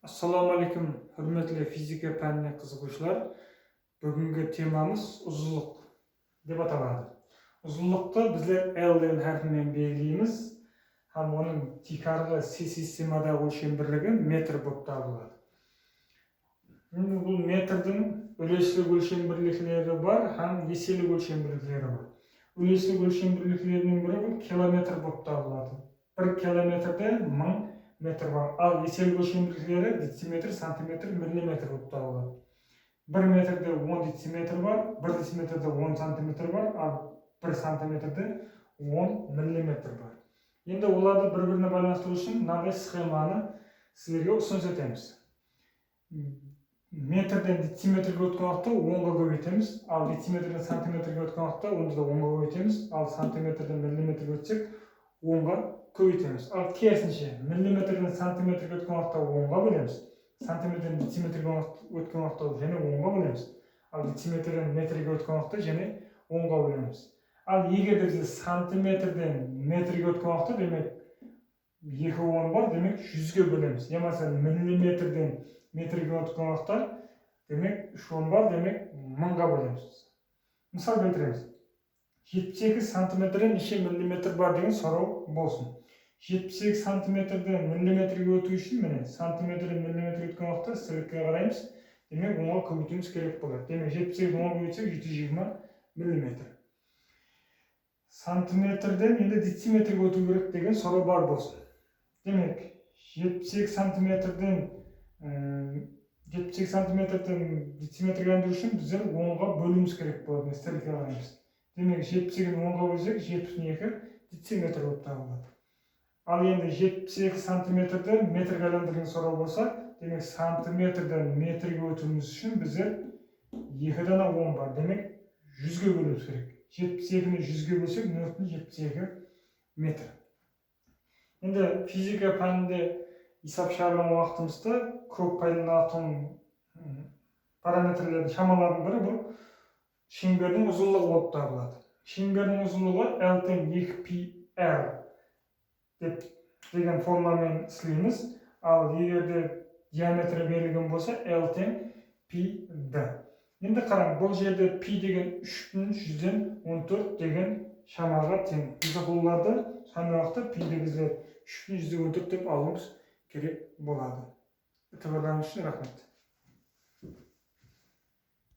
Assalomu alaykum, hurmatli fizika pәніне qiziquvchilar. Bugungi temamiz uzunlik deb ataladi. Uzunlikni bizlar L degan harf bilan belgilaymiz. Ham uning tekrorli C sistemadagi o'lcham birligi metr bo'lib topiladi. Endi bu metrning ulushli o'lcham birliklari bor, ham yesili o'lcham birliklari bor. Ulushli o'lcham birliklarining biri bu kilometr bo'lib topiladi. 1 kilometrda 1000 metr var. Al yesel ölçüm birlikleri decimetr, santimetr, millimetr bo'lib topiladi. 1 metrde 10 decimetr var, 1 decimetrde 10 santimetr var, al 1 santimetrde 10 millimetr var. Endi ularni bir-birini байланыштыру үшін мынандай схеманы sizlarga ұсыныс етеміз. Metrden decimetrге өткен уақытта 10-ға көбейтеміз, ал decimetrден сантиметрге өткен уақытта оны да 10-ға көбейтеміз, ал сантиметрден миллиметрге өтсек 10-ға көбейтеміз. Ал керісінше миллиметрден сантиметрге өткен уақытта 10-ға бөлеміз, сантиметрден дециметрге өткен уақытта және 10-ға бөлеміз, ал дециметрден метрге өткен уақытта және 10-ға бөлеміз. Ал егер де біз сантиметрден метрге өткен уақытта, демек 2 10 бар, демек 100-ге бөлеміз. Немесе миллиметрден метрге өткен уақытта, демек 3 10 бар, демек 1000-ға бөлеміз. Мысал келтіреміз. 72 сантиметрден неше миллиметр бар деген сұрау болсын. 78 сантиметрден миллиметрге өту үшін, міне, сантиметрден миллиметрге өткен уақытта стрелкаға қараймыз. Демек 10-ға көбейтуіміз керек болады. Демек 78 10-ға көбейтсек 720 миллиметр. Сантиметрден енді дециметрге өту керек деген сұрау бар болсын. Демек 78 сантиметрден дециметрге айналдыру үшін біздер 10-ға бөлуіміз керек болады. Стрелкаға қараймыз. Демек 70-ні 10-ға бөлсек 72 дециметр болып табылады. Ал енді 72 сантиметрден метрге айландырған сұрау болса, демек сантиметрден метрге өтуіміз үшін біздер 2 дана 10 бар. Демек 100-ге бөлуіміз керек. 72-ні 100-ге бөлсек 0,72 метр. Енді физика пәнінде есап шығарған уақытымызда көп пайдаланатын параметрлердің шамаларының бірі бұл шеңбердің ұзынлығы болып табылады. Шеңбердің ұзынлығы L тең 2πr деген формамен сілейміз. Ал егер де диаметрі берілген болса L тең πd. Енді қараң, бұл жерде π деген 3/114 деген шамаға тең. Біз бұларды сондай уақытта π-ді біздер 3/114 деп алуымыз керек болады. E'tiborlarыңыз үшін рахмет.